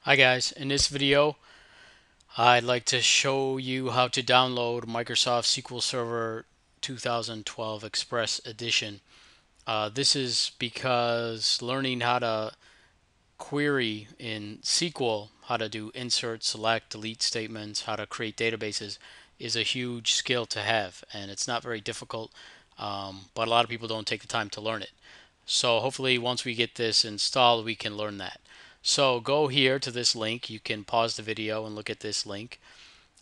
Hi guys, in this video I'd like to show you how to download Microsoft SQL Server 2012 Express Edition. This is because learning how to query in SQL, how to do insert, select, delete statements, how to create databases is a huge skill to have, and it's not very difficult, but a lot of people don't take the time to learn it. So hopefully once we get this installed, we can learn that. So go here to this link. You can pause the video and look at this link,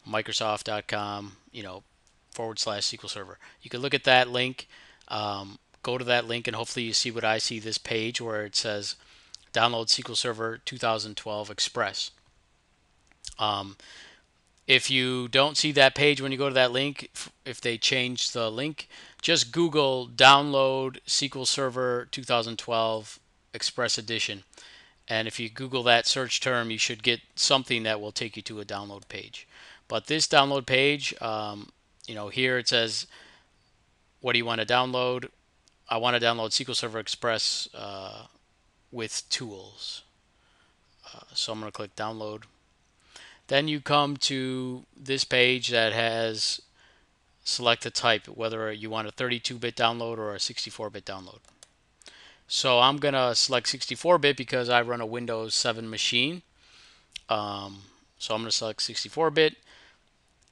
Microsoft.com, / SQL Server. You can look at that link, go to that link, and hopefully you see what I see, this page where it says download SQL Server 2012 Express. Um, if you don't see that page when you go to that link, if they change the link, just Google download SQL Server 2012 Express Edition. And if you Google that search term, you should get something that will take you to a download page. But this download page, here it says, what do you want to download? I want to download SQL Server Express with tools. So I'm going to click download. Then you come to this page that has select a type, whether you want a 32-bit download or a 64-bit download. So I'm going to select 64-bit because I run a Windows 7 machine. So I'm going to select 64-bit.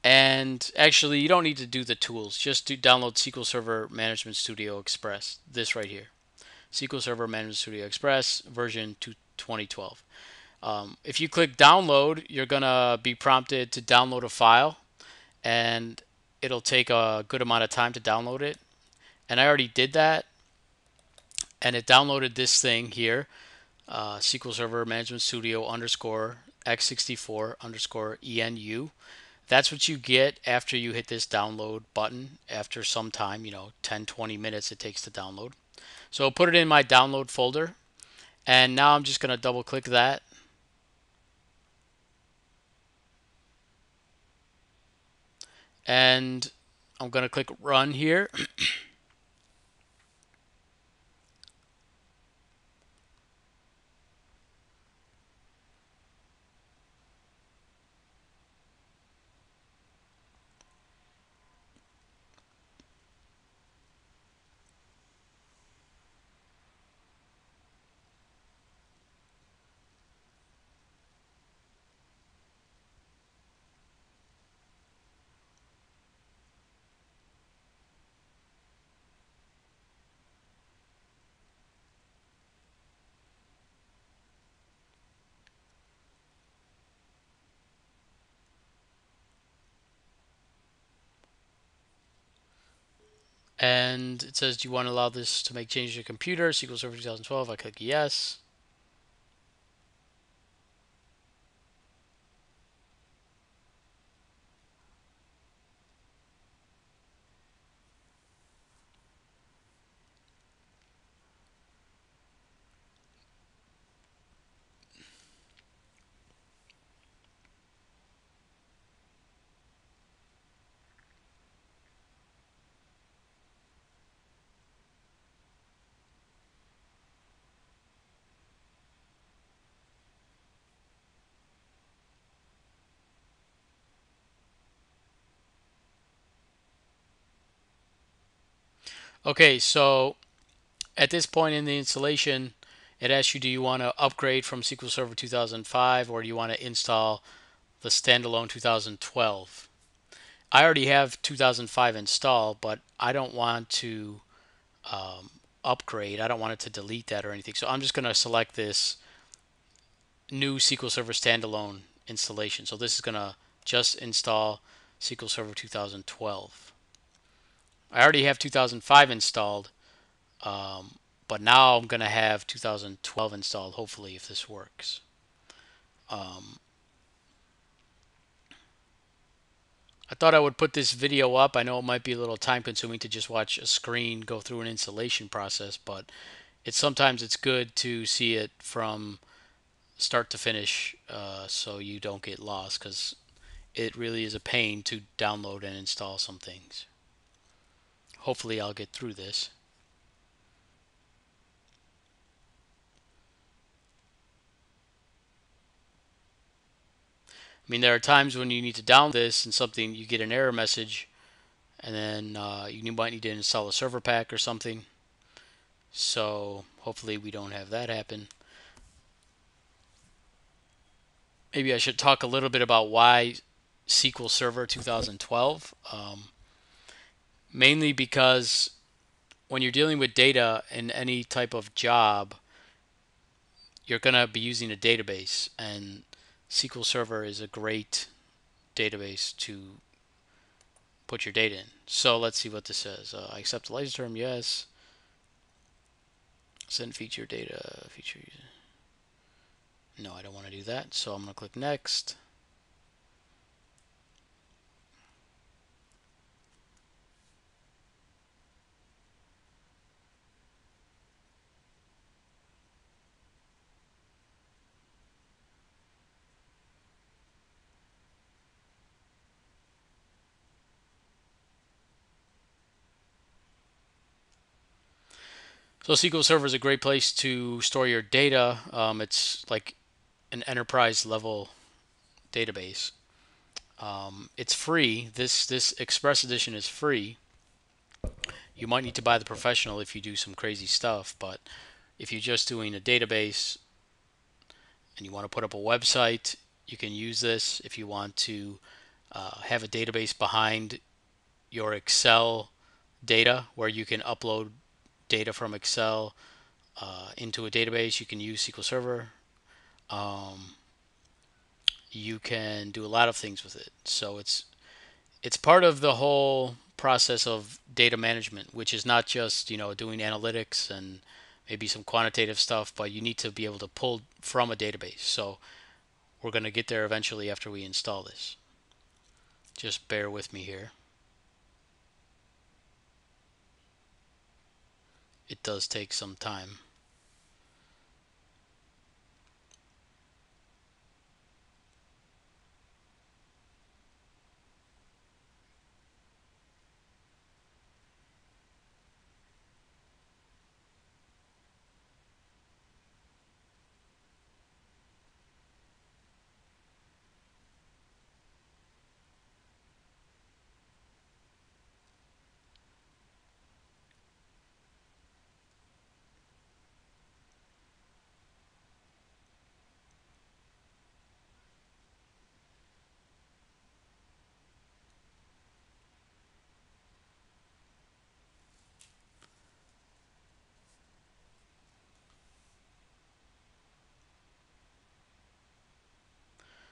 And actually, you don't need to do the tools. Just download SQL Server Management Studio Express. This right here. SQL Server Management Studio Express version 2012. If you click download, you're going to be prompted to download a file. And it'll take a good amount of time to download it. And I already did that. And it downloaded this thing here. SQL Server Management Studio underscore x64 underscore ENU. That's what you get after you hit this download button after some time, 10, 20 minutes it takes to download. So put it in my download folder. And now I'm just going to double click that. And I'm going to click run here. And it says, do you want to allow this to make changes to your computer? SQL Server 2012. I click yes. Okay, so at this point in the installation, it asks you, do you want to upgrade from SQL Server 2005 or do you want to install the standalone 2012? I already have 2005 installed, but I don't want to upgrade. I don't want it to delete that or anything. So I'm just going to select this new SQL Server standalone installation. So this is going to just install SQL Server 2012. I already have 2005 installed, but now I'm going to have 2012 installed, hopefully, if this works. I thought I would put this video up. I know it might be a little time consuming to just watch a screen go through an installation process, but sometimes it's good to see it from start to finish, so you don't get lost, because it really is a pain to download and install some things. Hopefully I'll get through this. I mean, there are times when you need to download this and something, you get an error message, and then you might need to install a server pack or something. So hopefully we don't have that happen. Maybe I should talk a little bit about why SQL Server 2012. Mainly because when you're dealing with data in any type of job, you're going to be using a database, and SQL Server is a great database to put your data in. So let's see what this says. I accept the license term, yes. Send feature data, feature. No, I don't want to do that. So I'm going to click next. So SQL Server is a great place to store your data. It's like an enterprise level database. It's free. This Express Edition is free. You might need to buy the professional if you do some crazy stuff, but if you're just doing a database and you want to put up a website, you can use this. If you want to have a database behind your Excel data where you can upload data from Excel into a database, you can use SQL Server. Um, you can do a lot of things with it. So it's part of the whole process of data management, which is not just doing analytics and maybe some quantitative stuff, but you need to be able to pull from a database. So we're going to get there eventually after we install this. Just bear with me here. It does take some time.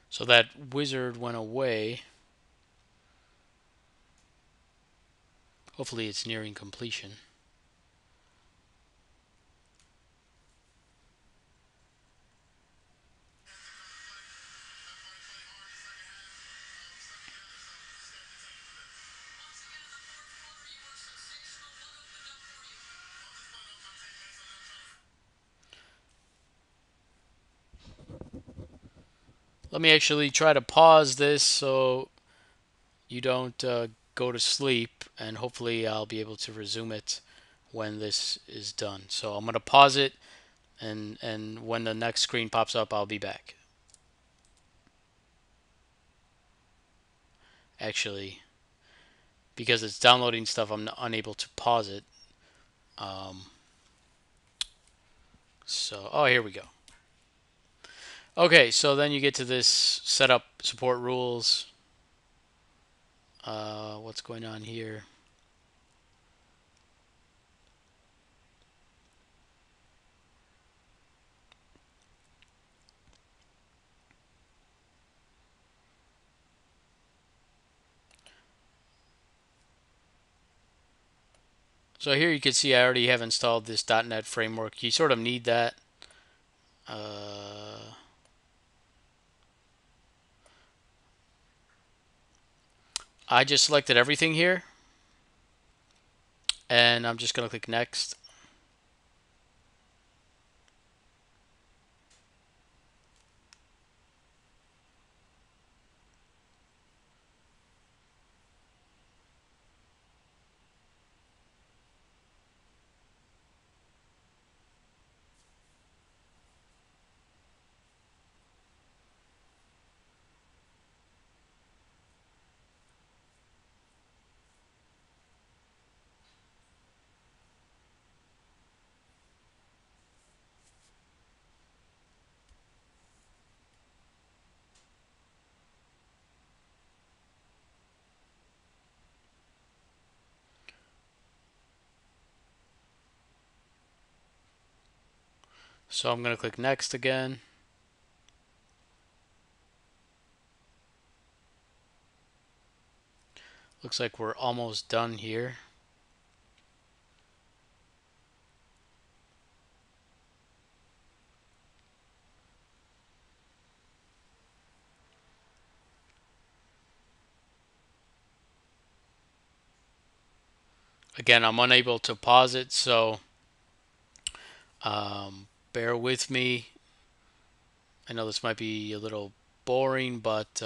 So that wizard went away. Hopefully it's nearing completion. Let me actually try to pause this so you don't go to sleep, and hopefully I'll be able to resume it when this is done. So I'm going to pause it, and when the next screen pops up, I'll be back. Actually, because it's downloading stuff, I'm unable to pause it. Um, oh, here we go. Okay, so then you get to this setup support rules. What's going on here? So here you can see I already have installed this .NET framework. You sort of need that. I just selected everything here, and I'm just going to click next. So I'm going to click next again. Looks like we're almost done here. Again, I'm unable to pause it, so bear with me. I know this might be a little boring, but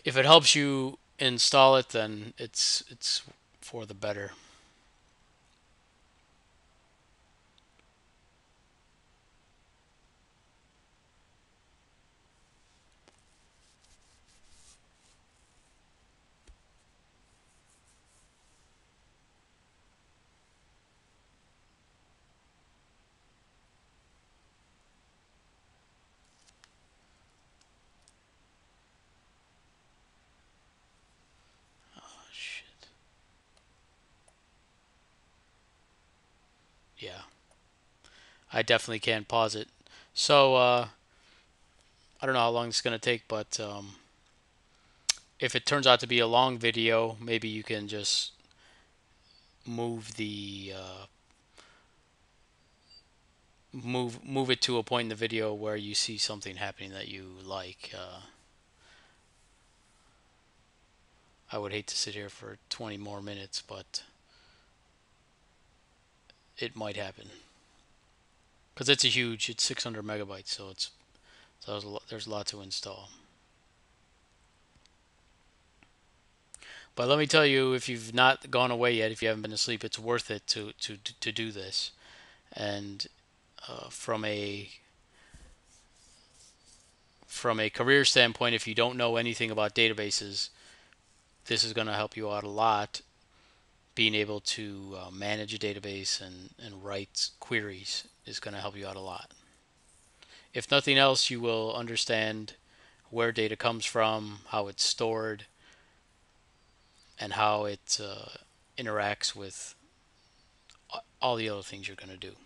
if it helps you install it, then it's for the better. Oh, shit. Yeah, I definitely can't pause it. So I don't know how long it's gonna take, but if it turns out to be a long video, maybe you can just move the move it to a point in the video where you see something happening that you like. I would hate to sit here for 20 more minutes, but it might happen because it's 600 megabytes, so there's a lot to install. But let me tell you, if you've not gone away yet, if you haven't been asleep, it's worth it to do this. And from a career standpoint, if you don't know anything about databases, this is going to help you out a lot. Being able to manage a database and write queries is going to help you out a lot. If nothing else, you will understand where data comes from, how it's stored, and how it interacts with all the other things you're going to do.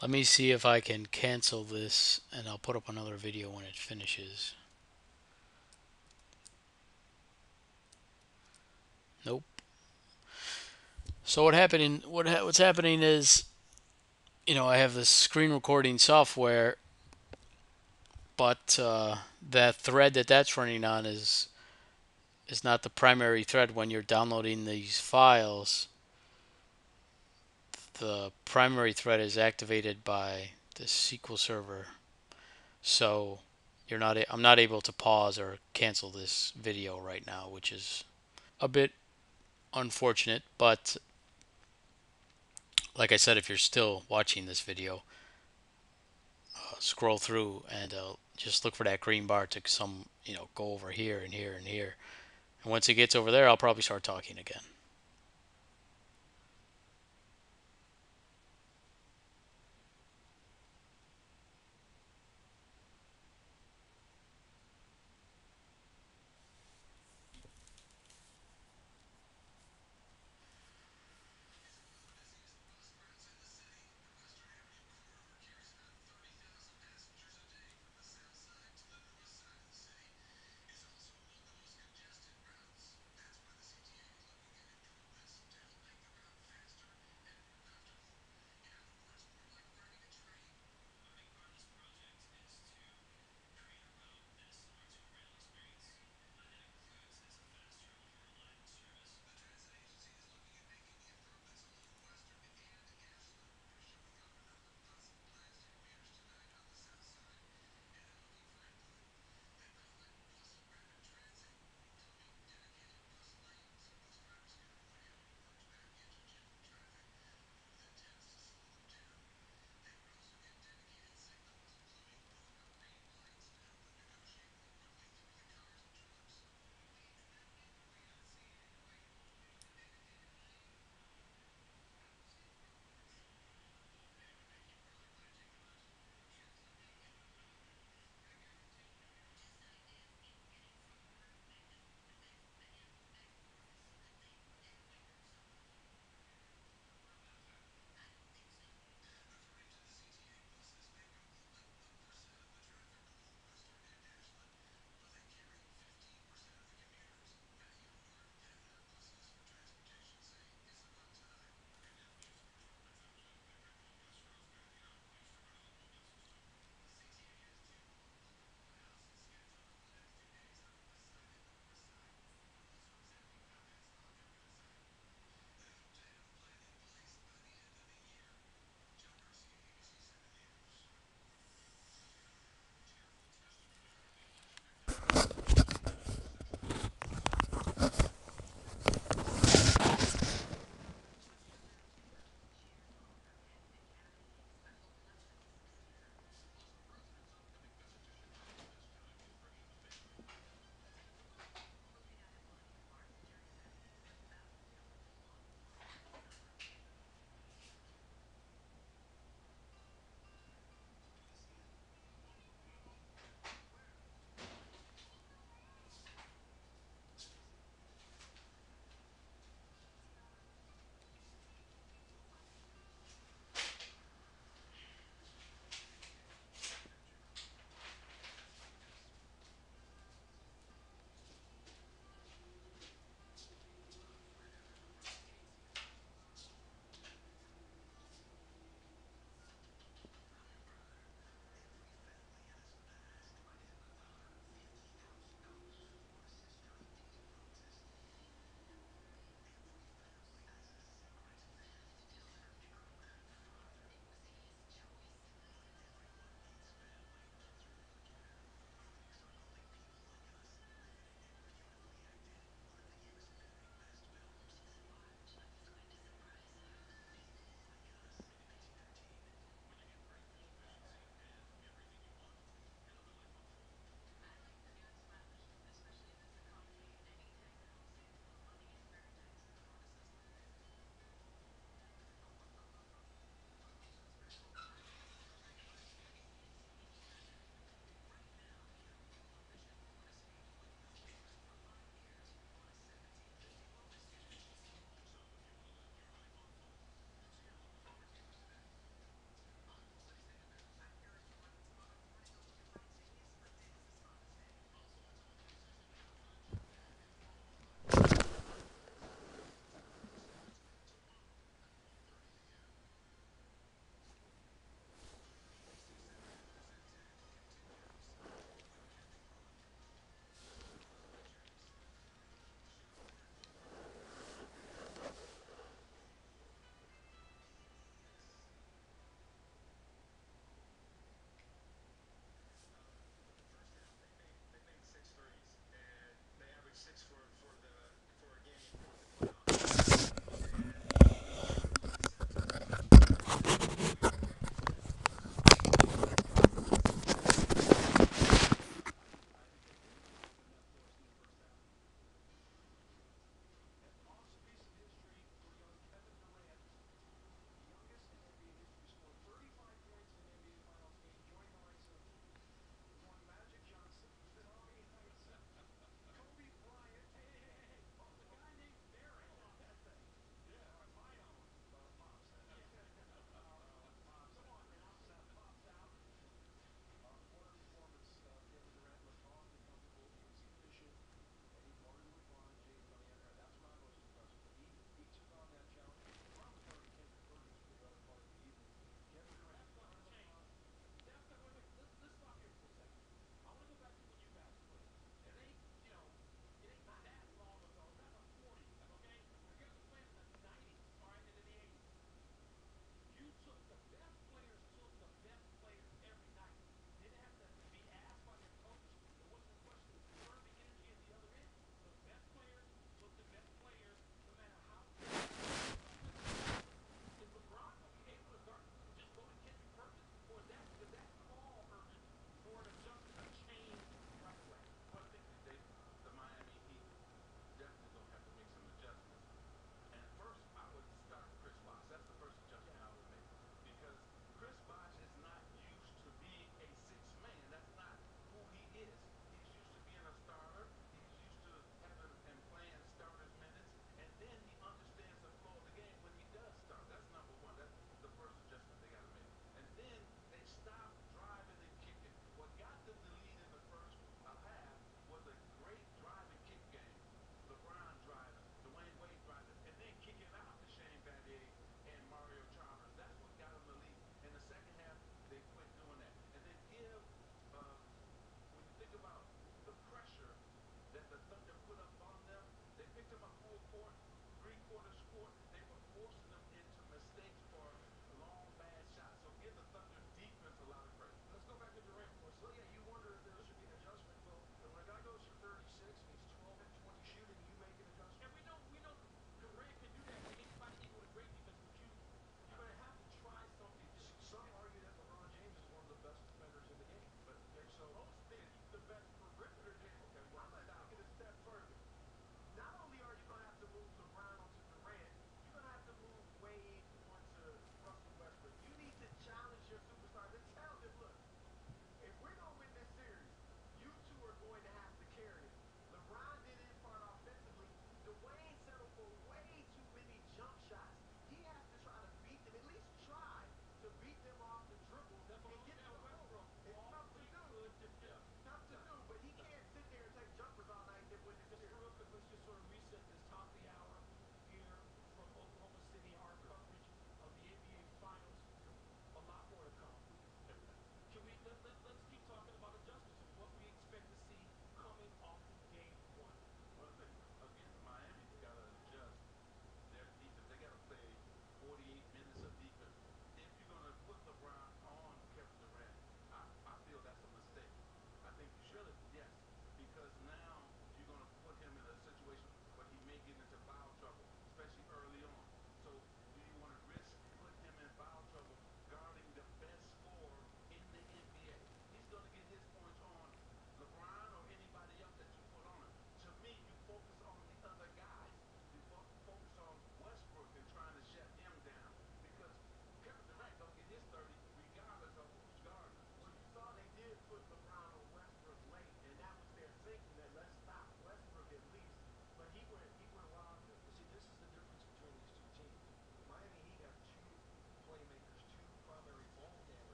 Let me see if I can cancel this and I'll put up another video when it finishes. Nope. So what's happening is, I have this screen recording software, but that thread that's running on is not the primary thread when you're downloading these files. The primary thread is activated by the SQL Server. So I'm not able to pause or cancel this video right now, which is a bit unfortunate, but like I said, if you're still watching this video, scroll through and just look for that green bar to go over here and here and here. And once it gets over there, I'll probably start talking again.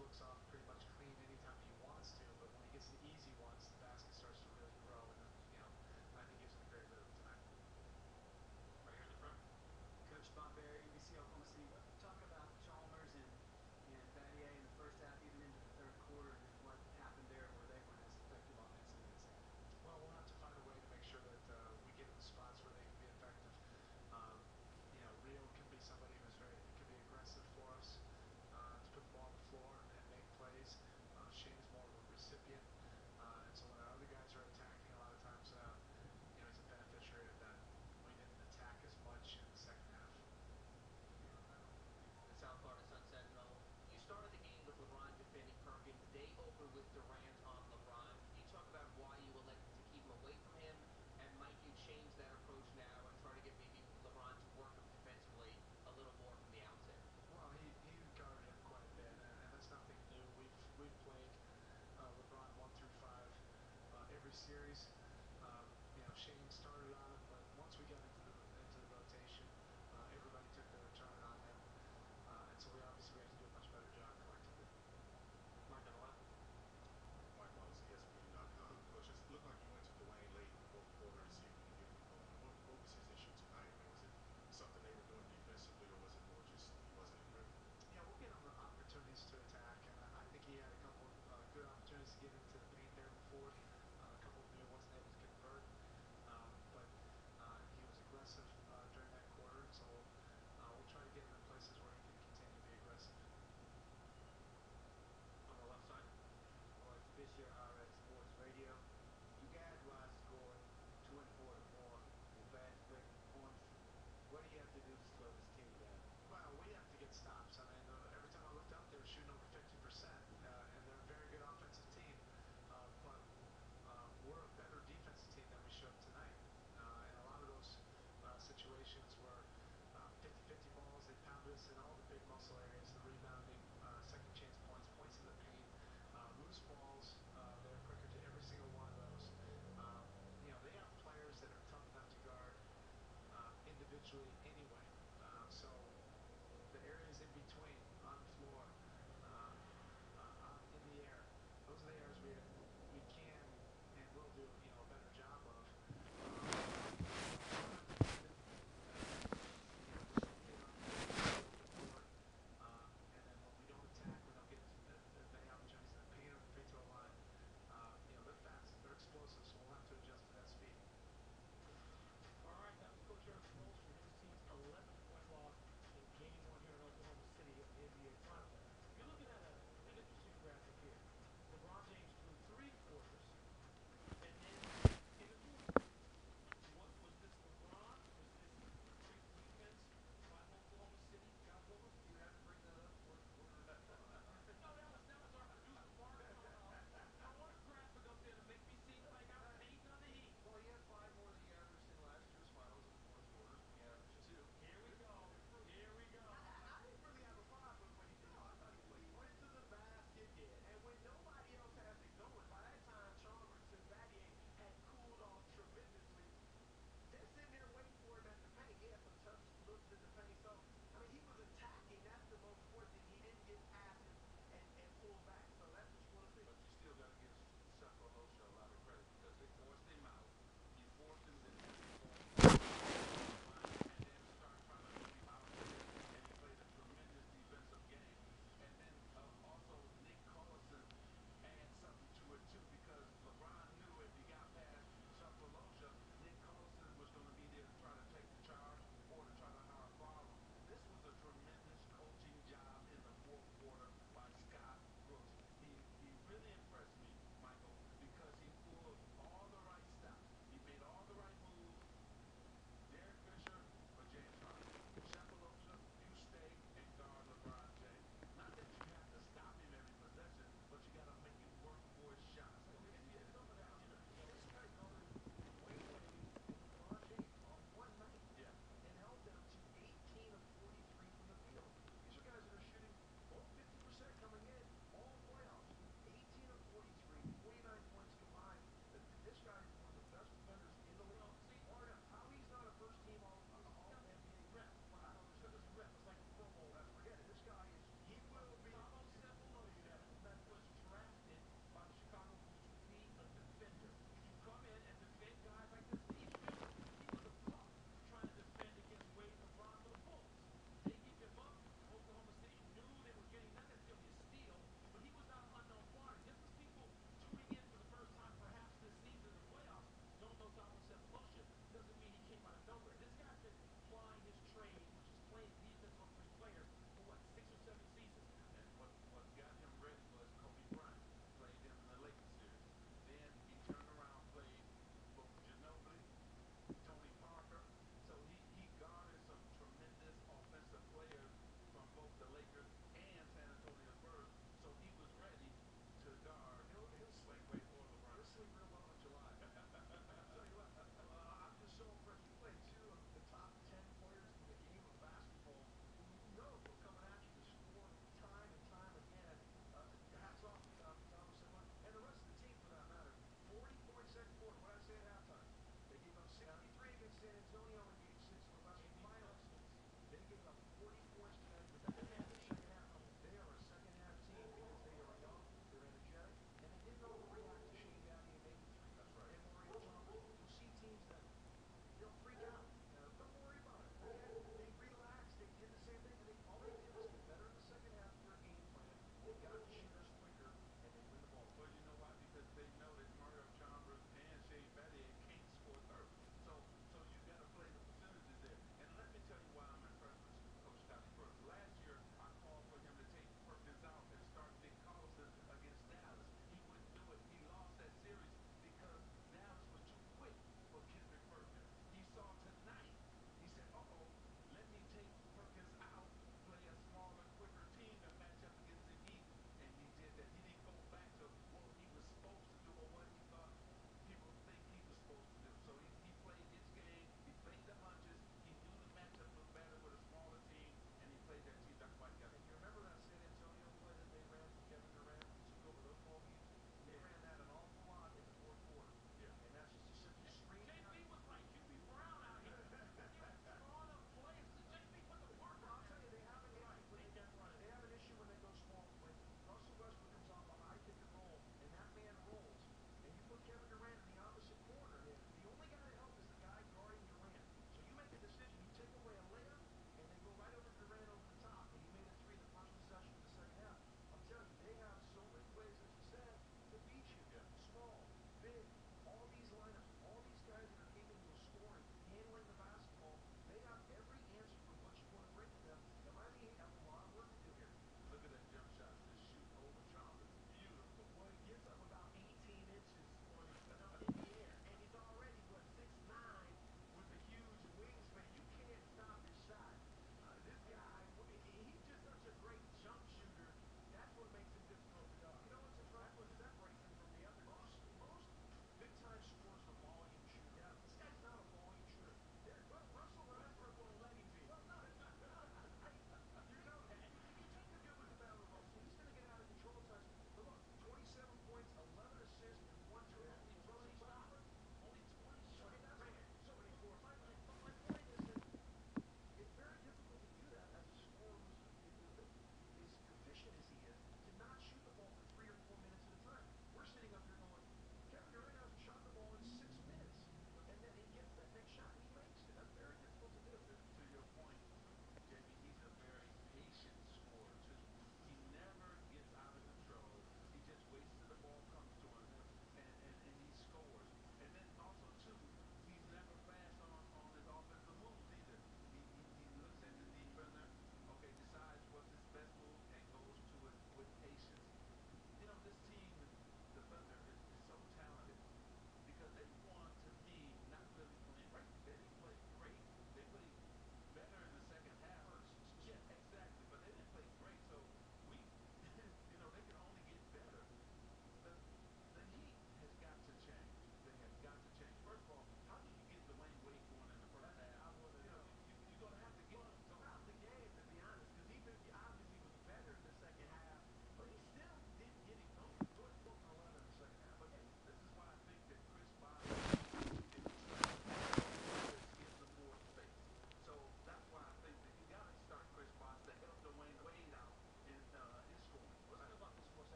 looks off pretty much clean anytime he wants to, but when he gets the easy ones, the basket starts to really grow, and I think gives him a great move tonight. Right here in the front. Coach Bob Bear, ABC Oklahoma City. Talk about Chalmers and Battier in the first half, even into the third quarter, and then what happened there where they weren't as effective offensively in the second half. Well, we'll have to find a way to make sure that we get in the spots where they can be effective. Um, Rio can be somebody who's very, can be aggressive for us to put the ball on the floor and make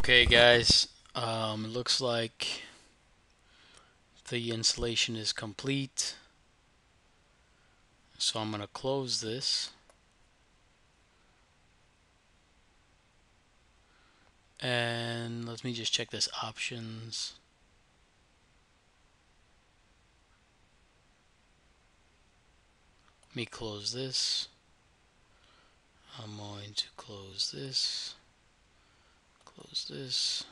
Okay, guys, it looks like the installation is complete. So I'm going to close this. And let me just check this options. Let me close this. I'm going to close this. Close this.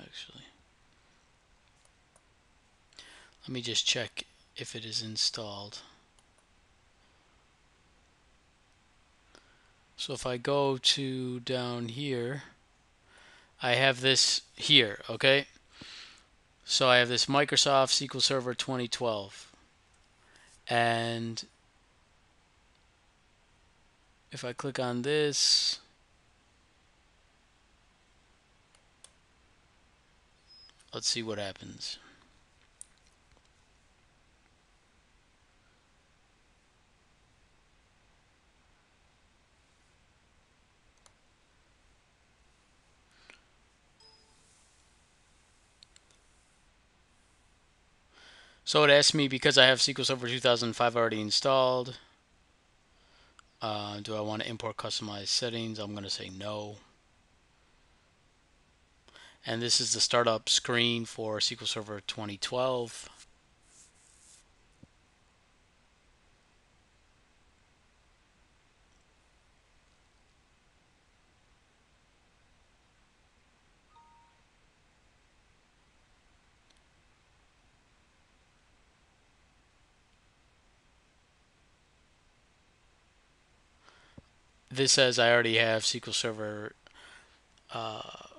Actually, let me just check if it is installed. So if I go to down here, I have this here, okay? So I have this Microsoft SQL Server 2012. And if I click on this, let's see what happens. So it asks me, because I have SQL Server 2005 already installed, do I want to import customized settings? I'm going to say no. And this is the startup screen for SQL Server 2012. This says I already have SQL Server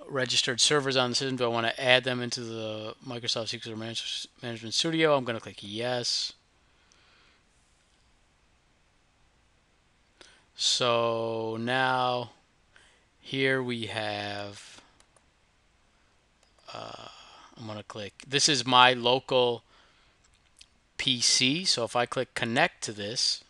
registered servers on the system. Do I want to add them into the Microsoft SQL Management Studio? I'm going to click yes. So now here we have, I'm going to click, this is my local PC. So if I click connect to this,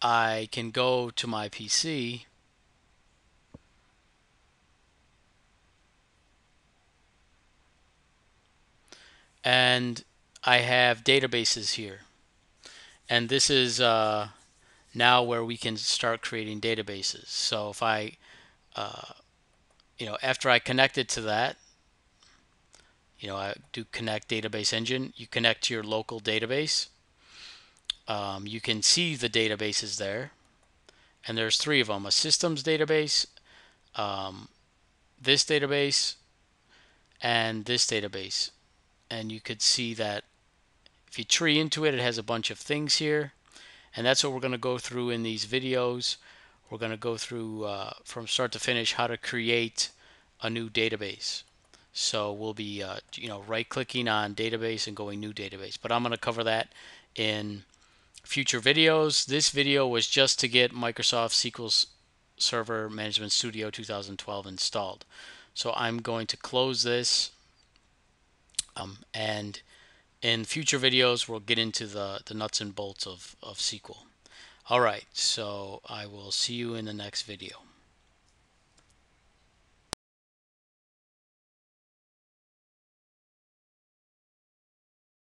I can go to my PC and I have databases here. And this is now where we can start creating databases. So if I, after I connect it to that, I do connect database engine. You connect to your local database. You can see the databases there, and there's three of them: a systems database, um, this database, and this database. And you could see that if you tree into it, it has a bunch of things here, and that's what we're going to go through in these videos. We're going to go through from start to finish how to create a new database. So we'll be right-clicking on database and going new database. But I'm going to cover that in future videos. This video was just to get Microsoft SQL Server Management Studio 2012 installed. So I'm going to close this, and in future videos we'll get into the nuts and bolts of SQL. All right, so I will see you in the next video.